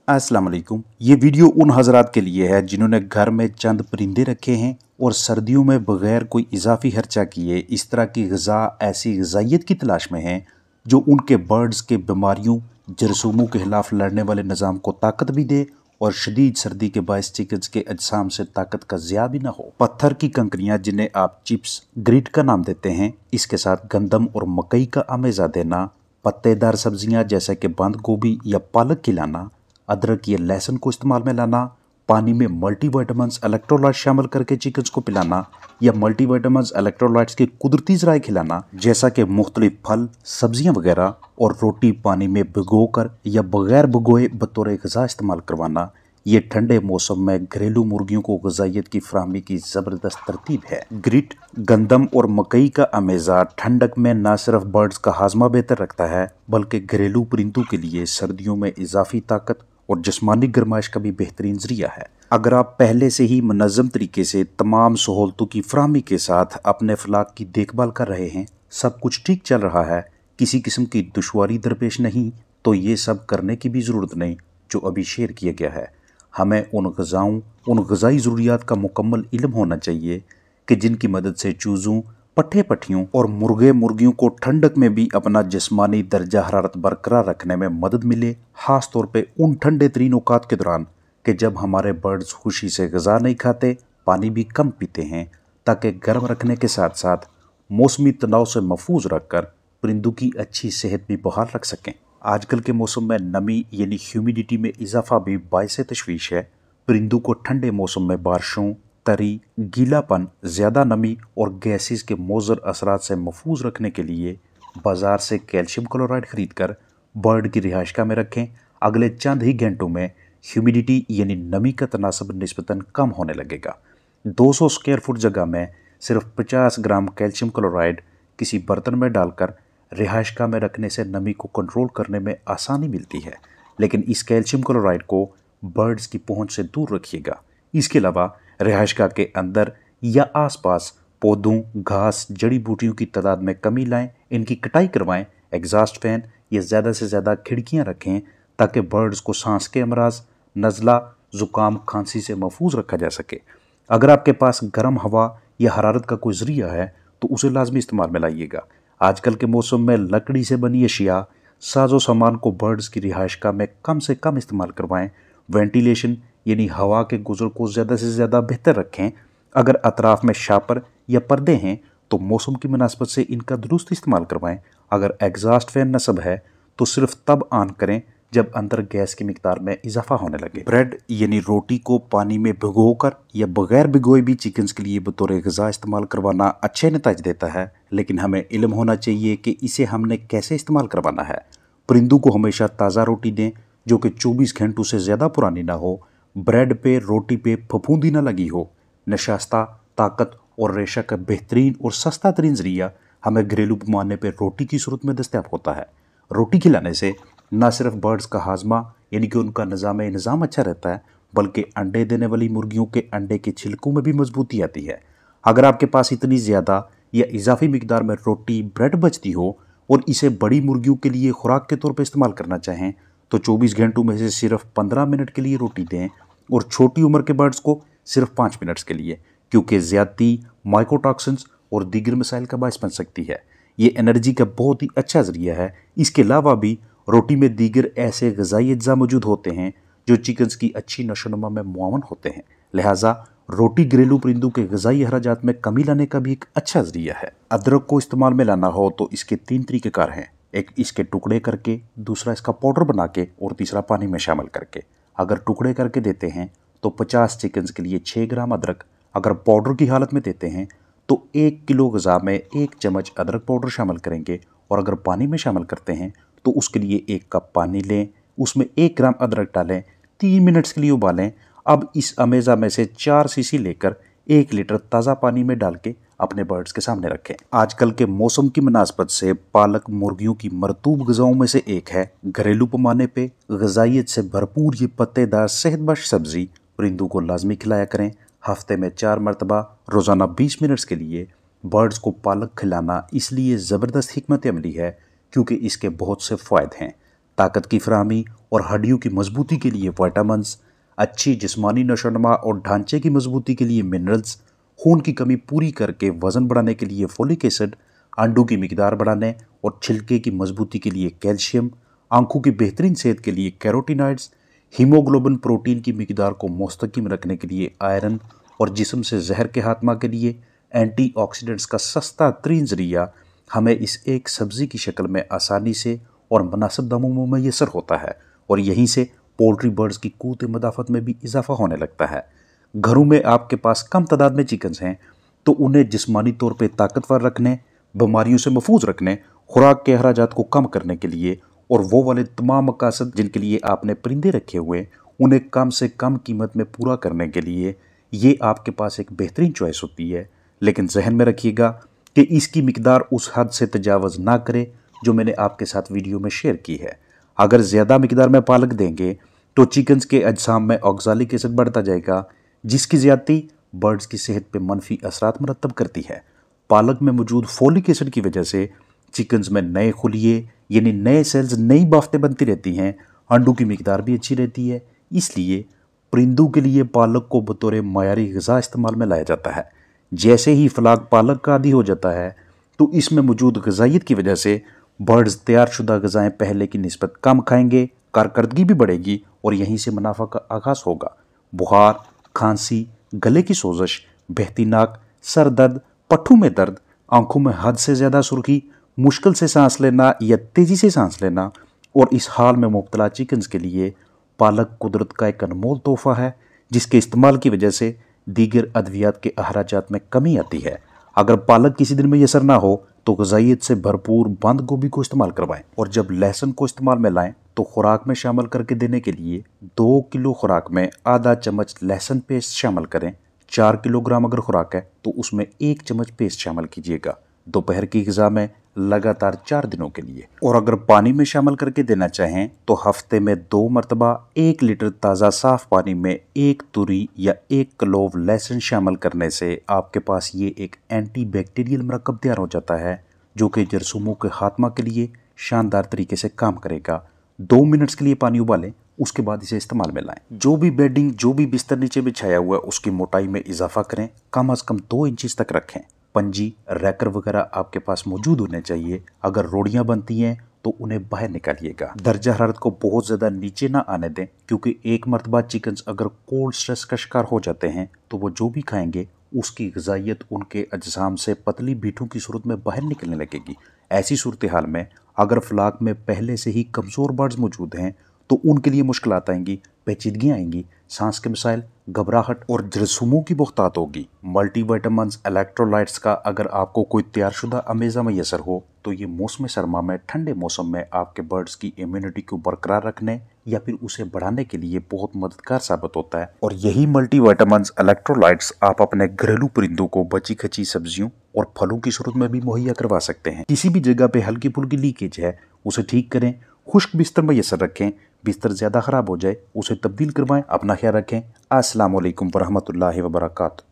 अस्सलाम वालेकुम। ये वीडियो उन हजरात के लिए है जिन्होंने घर में चंद परिंदे रखे हैं और सर्दियों में बगैर कोई इजाफी खर्चा किए इस तरह की ग़िज़ा ऐसी ग़िज़ाइयत की तलाश में हैं जो उनके बर्ड्स के बीमारियों जरासीमों के खिलाफ लड़ने वाले निज़ाम को ताकत भी दे और शदीद सर्दी के बायस चिकन्स के अजसाम से ताकत का ज़िया भी ना हो। पत्थर की कंकरियाँ जिन्हें आप चिप्स ग्रिट का नाम देते हैं, इसके साथ गंदम और मकई का आमेज़ा देना, पत्तेदार सब्जियाँ जैसे कि बंद गोभी या पालक खिलाना, अदरक या लहसुन को इस्तेमाल में लाना, पानी में मल्टीविटामिन्स इलेक्ट्रोलाइट्स शामिल करके चिकन्स को पिलाना या मल्टीविटामिन्स इलेक्ट्रोलाइट्स के कुदरती ज़राए खिलाना जैसा कि मुख्तलिफ फल सब्जियां वगैरह, और रोटी पानी में भिगोकर या बगैर भिगोए बतौर ग़िज़ा इस्तेमाल करवाना, ये ठंडे मौसम में घरेलू मुर्गियों को ग़िज़ाइयत की फराहमी की ज़बरदस्त तरतीब है। ग्रिट, गंदम और मकई का अमेज़ा ठंडक में न सिर्फ बर्ड्स का हाजमा बेहतर रखता है बल्कि घरेलू परिंदों के लिए सर्दियों में इजाफी ताकत और जिस्मानी गर्माइश का भी बेहतरीन ज़रिया है। अगर आप पहले से ही मुनज़्ज़म तरीके से तमाम सहूलतों की फराहमी के साथ अपने फलाक की देखभाल कर रहे हैं, सब कुछ ठीक चल रहा है, किसी किस्म की दुश्वारी दरपेश नहीं, तो ये सब करने की भी ज़रूरत नहीं जो अभी शेयर किया गया है। हमें उन ग़िज़ाई ज़रूरियात का मुकम्मल इल्म होना चाहिए कि जिनकी मदद से चूज़ों, पट्ठे पट्टियों और मुर्गे मुर्गियों को ठंडक में भी अपना जिस्मानी दर्जा हरारत बरकरार रखने में मदद मिले, ख़ास तौर पे उन ठंडे तरीन औकात के दौरान कि जब हमारे बर्ड्स खुशी से ग़िज़ा नहीं खाते, पानी भी कम पीते हैं, ताकि गर्म रखने के साथ साथ मौसमी तनाव से महफूज रखकर परिंदों की अच्छी सेहत भी बहाल रख सकें। आजकल के मौसम में नमी यानी ह्यूमिडिटी में इजाफा भी बाइस तशवीश है। परिंदों को ठंडे मौसम में बारिशों, तरी, गीलापन, ज़्यादा नमी और गैसेस के मुज़र असरात से महफूज रखने के लिए बाज़ार से कैल्शियम क्लोराइड ख़रीद कर बर्ड की रिहाइशगाह में रखें। अगले चंद ही घंटों में ह्यूमिडिटी यानी नमी का तनासब निस्बतन कम होने लगेगा। 200 स्क्वायर फुट जगह में सिर्फ 50 ग्राम कैल्शियम क्लोराइड किसी बर्तन में डालकर रिहाइशगाह में रखने से नमी को कंट्रोल करने में आसानी मिलती है, लेकिन इस कैल्शियम क्लोराइड को बर्ड्स की पहुंच से दूर रखिएगा। इसके अलावा रिहाइशगाह के अंदर या आसपास पौधों, घास, जड़ी बूटियों की तादाद में कमी लाएं, इनकी कटाई करवाएं, एग्जॉस्ट फैन या ज़्यादा से ज़्यादा खिड़कियां रखें ताकि बर्ड्स को सांस के अमराज, नज़ला, ज़ुकाम, खांसी से महफूज रखा जा सके। अगर आपके पास गर्म हवा या हरारत का कोई ज़रिया है तो उसे लाजमी इस्तेमाल में लाइएगा। आजकल के मौसम में लकड़ी से बनी अशिया, साजो सामान को बर्ड्स की रिहाइशगाह में कम से कम इस्तेमाल करवाएं। वेंटिलेशन यानी हवा के गुजर को ज़्यादा से ज़्यादा बेहतर रखें। अगर अतराफ़ में शापर या पर्दे हैं तो मौसम की मुनासबत से इनका दुरुस्त इस्तेमाल करवाएं। अगर एग्जॉस्ट फैन नस्ब है तो सिर्फ तब ऑन करें जब अंदर गैस की मिकदार में इजाफा होने लगे। ब्रेड यानी रोटी को पानी में भिगोकर या बगैर भिगोए भी चिकन्स के लिए बतौर ग़िज़ा इस्तेमाल करवाना अच्छे नतीजे देता है, लेकिन हमें इल्म होना चाहिए कि इसे हमने कैसे इस्तेमाल करवाना है। परिंदों को हमेशा ताज़ा रोटी दें जो कि 24 घंटों से ज़्यादा पुरानी ना हो, ब्रेड पे, रोटी पे फफूंदी ना लगी हो। नशास्ता, ताकत और रेशा का बेहतरीन और सस्ता तरीन ज़रिया हमें घरेलू पैमाने पर रोटी की सूरत में दस्तयाब होता है। रोटी खिलाने से न सिर्फ बर्ड्स का हाजमा यानी कि उनका निज़ाम अच्छा रहता है, बल्कि अंडे देने वाली मुर्गियों के अंडे के छिलकों में भी मजबूती आती है। अगर आपके पास इतनी ज़्यादा या इजाफी मिकदार में रोटी, ब्रेड बचती हो और इसे बड़ी मुर्गियों के लिए खुराक के तौर पर इस्तेमाल करना चाहें तो 24 घंटों में से सिर्फ 15 मिनट के लिए रोटी दें और छोटी उम्र के बर्ड्स को सिर्फ 5 मिनट्स के लिए, क्योंकि ज़्यादती माइकोटॉक्सिन्स और दीगर मसाइल का बायस बन सकती है। ये एनर्जी का बहुत ही अच्छा ज़रिया है। इसके अलावा भी रोटी में दीगर ऐसे ग़िज़ाई अज्जा मौजूद होते हैं जो चिकन्स की अच्छी नशोनुमा में मुआवन होते हैं। लिहाजा रोटी घरेलू परिंदों के ग़िज़ाई अखराजात में कमी लाने का भी एक अच्छा ज़रिया है। अदरक को इस्तेमाल में लाना हो तो इसके 3 तरीक़ेकार हैं। एक इसके टुकड़े करके, दूसरा इसका पाउडर बना के और तीसरा पानी में शामिल करके। अगर टुकड़े करके देते हैं तो 50 चिकन्स के लिए 6 ग्राम अदरक, अगर पाउडर की हालत में देते हैं तो 1 किलो ग़िज़ा में 1 चम्मच अदरक पाउडर शामिल करेंगे, और अगर पानी में शामिल करते हैं तो उसके लिए 1 कप पानी लें, उसमें 1 ग्राम अदरक डालें, 3 मिनट्स के लिए उबालें। अब इस अमेज़ा में से 4 सीसी लेकर 1 लीटर ताज़ा पानी में डाल के अपने बर्ड्स के सामने रखें। आजकल के मौसम की मुनासबत से पालक मुर्गियों की मरतूब ग़िज़ाओं में से एक है। घरेलू पैमाने पे ग़िज़ाइयत से भरपूर ये पत्तेदार सेहतबख्श सब्ज़ी परिंदों को लाजमी खिलाया करें। हफ्ते में 4 मरतबा रोज़ाना 20 मिनट्स के लिए बर्ड्स को पालक खिलाना इसलिए ज़बरदस्त हिकमत अमली है क्योंकि इसके बहुत से फ़ायदे हैं। ताकत की फराहमी और हड्डियों की मजबूती के लिए विटामिन्स, अच्छी जिस्मानी नशोनुमा और ढांचे की मजबूती के लिए मिनरल्स, खून की कमी पूरी करके वजन बढ़ाने के लिए फोलिक एसिड, अंडों की मिकदार बढ़ाने और छिलके की मजबूती के लिए कैल्शियम, आंखों की बेहतरीन सेहत के लिए कैरोटीनॉइड्स, हीमोग्लोबिन प्रोटीन की मिकदार को मुस्तकिम रखने के लिए आयरन और जिस्म से जहर के खात्मा के लिए एंटीऑक्सीडेंट्स का सस्ता तरीन जरिया हमें इस एक सब्जी की शक्ल में आसानी से और मुनासिब दामों में मैसर होता है और यहीं से पोल्ट्री बर्ड्स की क़ुव्वत मदाफ़त में भी इजाफा होने लगता है। घरों में आपके पास कम तादाद में चिकन्स हैं तो उन्हें जिस्मानी तौर पर ताकतवर रखने, बीमारियों से महफूज रखने, खुराक के अखराजात को कम करने के लिए और वो वाले तमाम मकासद जिनके लिए आपने परिंदे रखे हुए उन्हें कम से कम कीमत में पूरा करने के लिए ये आपके पास एक बेहतरीन चॉइस होती है। लेकिन जहन में रखिएगा कि इसकी मिकदार उस हद से तजावज़ ना करे जो मैंने आपके साथ वीडियो में शेयर की है। अगर ज़्यादा मिकदार में पालक देंगे तो चिकन्स के अजसाम में ऑक्ज़ालिक एसिड बढ़ता जाएगा, जिसकी ज़्यादती बर्ड्स की सेहत पर मनफी असरात मरतब करती है। पालक में मौजूद फोलिक एसिड की वजह से चिकन्स में नए खुलिए यानी नए सेल्स, नई बाफ्तें बनती रहती हैं, अंडों की मिकदार भी अच्छी रहती है। इसलिए परिंदों के लिए पालक को बतौर मयारी ग़िज़ा इस्तेमाल में लाया जाता है। जैसे ही फलाग पालक का आदी हो जाता है तो इसमें मौजूद ग़िज़ाइयत की वजह से बर्ड्स तैयारशुदा ग़िज़ाएँ पहले की निस्बत कम खाएंगे, कारकर्दगी भी बढ़ेगी और यहीं से मुनाफा का आगाज़ होगा। बुखार, खांसी, गले की सोजश, बहती नाक, सर दर्द, पट्ठों में दर्द, आंखों में हद से ज़्यादा सुर्खी, मुश्किल से सांस लेना या तेज़ी से सांस लेना और इस हाल में मुब्तला चिकन्स के लिए पालक कुदरत का एक अनमोल तोहफ़ा है, जिसके इस्तेमाल की वजह से दीगर अद्वियात के अखराजात में कमी आती है। अगर पालक किसी दिन में मैसर ना हो तो ग़िज़ाइयत से भरपूर बंद गोभी को इस्तेमाल करवाएं और जब लहसुन को इस्तेमाल में लाएं तो खुराक में शामिल करके देने के लिए 2 किलो खुराक में आधा चम्मच लहसुन पेस्ट शामिल करें। 4 किलोग्राम अगर खुराक है तो उसमें 1 चम्मच पेस्ट शामिल कीजिएगा दोपहर की ग़िज़ा में लगातार 4 दिनों के लिए। और अगर पानी में शामिल करके देना चाहें तो हफ्ते में 2 मरतबा 1 लीटर ताज़ा साफ़ पानी में 1 तुरी या 1 क्लोव लहसुन शामिल करने से आपके पास ये एक एंटी बैक्टीरियल मरकब तैयार हो जाता है जो कि जरासीमों के खात्मा के लिए शानदार तरीके से काम करेगा। 2 मिनट्स के लिए पानी उबालें, उसके बाद इसे इस्तेमाल में लाएं। जो भी बेडिंग, जो भी बिस्तर नीचे बिछाया हुआ है उसकी मोटाई में इजाफा करें, कम अज़ कम 2 इंच तक रखें। पंजी, रैकर वगैरह आपके पास मौजूद होने चाहिए। अगर रोड़ियाँ बनती हैं तो उन्हें बाहर निकालिएगा। दर्जा हरारत को बहुत ज़्यादा नीचे ना आने दें, क्योंकि एक मरतबा चिकन्स अगर कोल्ड स्ट्रेस का शिकार हो जाते हैं तो वो जो भी खाएंगे उसकी ग़िज़ाइयत उनके अजसाम से पतली बीठों की सूरत में बाहर निकलने लगेगी। ऐसी सूरत हाल में अगर फ्लाक में पहले से ही कमज़ोर बर्ड्स मौजूद हैं तो उनके लिए मुश्किलात आएंगी, पेचीदगियाँ आएंगी, सांस के मसाइल, घबराहट और जरासीमों की बहुतात होगी। मल्टीविटामिन्स, इलेक्ट्रोलाइट्स का अगर आपको कोई तैयारशुदा अमेज़ा मैसर हो तो ये मौसम सरमा में, ठंडे मौसम में आपके बर्ड्स की इम्यूनिटी को बरकरार रखने या फिर उसे बढ़ाने के लिए बहुत मददगार साबित होता है। और यही मल्टीविटामिन्स, इलेक्ट्रोलाइट्स आप अपने घरेलू परिंदों को बची खची सब्जियों और फलों की सूरत में भी मुहैया करवा सकते हैं। किसी भी जगह पे हल्की फुल्की लीकेज है उसे ठीक करें, खुश्क बिस्तर मैसर रखें, बिस्तर ज़्यादा ख़राब हो जाए उसे तब्दील करवाएं। अपना ख्याल रखें। अस्सलाम वालेकुम वरहमतुल्लाहि वबरकातुहू।